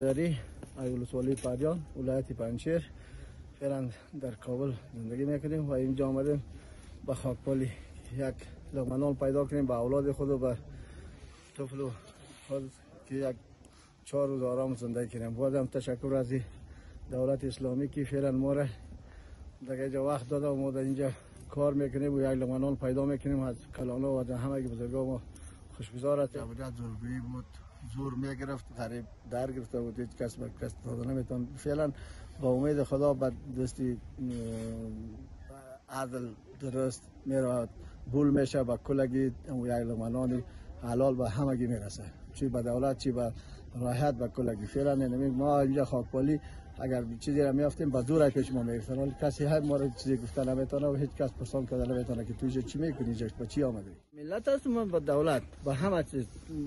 دری ولسوالی پریان ولایت پنجشیر فعلا در کابل زندگی میکنیم و اینجا آمدیم به خاکپالی یک لقمه نان پیدا کنیم به اولاد خود و به طفل و خود که یک 4 روز آرام زندگی کنیم. بازم تشکر از دولت اسلامی که فعلا ما را در اینجا وقت داده و ما در اینجا کار میکنیم و یک لقمه نان پیدا میکنیم. از کلانا و همه بزرگان ما خوشگذار است. عبودت زورگویی بود، زور میگرفت، غریب در گرفته بود، هیچ کس به کس داده نمیتون. فعلا با امید خدا به دستی عدل درست میرود، بول میشه به کلگی یک لقمه نان حلال به همگی میرسه، چی به دولت چی به راحت به کلگی. فعلا نمیگم ما اینجا خاکپالی اگر چیزی را میافتیم به زور پیش ما میگفتن، ولی کسی هر ما را چیزی گفته نمیتونه و هیچ کس پرسان کرده نمیتونه که توی چی میکنی، به چی آمدی. ملت است ما به دولت به همه چیز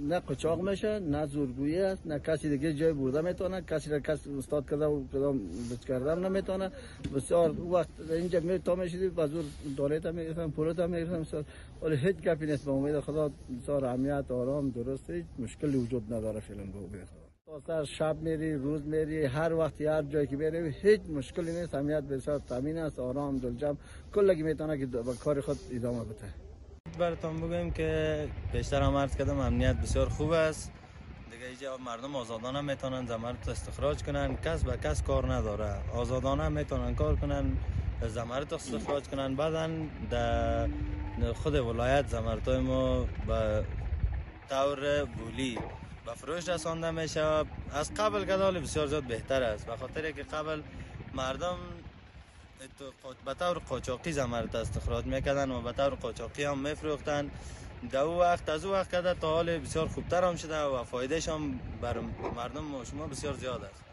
نه قاچاق میشه، نه زورگویی است، نه کسی دیگه جای برده میتونه، کسی را کس استاد کرده و کدام بچ کردن نمیتونه. بسیار وقت اینجا می تا میشدی به زور دولت میگفتن، پولت میگفتن، ولی هیچ گپی نیست. به امید خدا بسیار امنیت آرام درست، هیچ مشکلی وجود نداره فعلا. به امید خدا تا شب میری روز میری هر وقت هر جایی که بری هیچ مشکلی نیست. امنیت بسیار تامین است، آرام دلجم کلگی میتونه که به کار خود ادامه بده. براتون بگم که بیشتر هم عرض کردم امنیت بسیار خوب است دیگه. اینجا مردم آزادانه میتونن زمرد استخراج کنن، کس به کس کار نداره، آزادانه میتونن کار کنن، زمرد استخراج کنن. بعدن در خود ولایت زمردهای ما به طور بولی به فروش رسانده میشه. از قبل که بسیار زیاد بهتر است، به خاطر که قبل مردم به طور قاچاقی زمرد استخراج میکردن و به طور قاچاقی هم میفروختن. در او وقت از او وقت تا حال بسیار خوبتر هم شده و فایدهش هم بر مردم و شما بسیار زیاد است.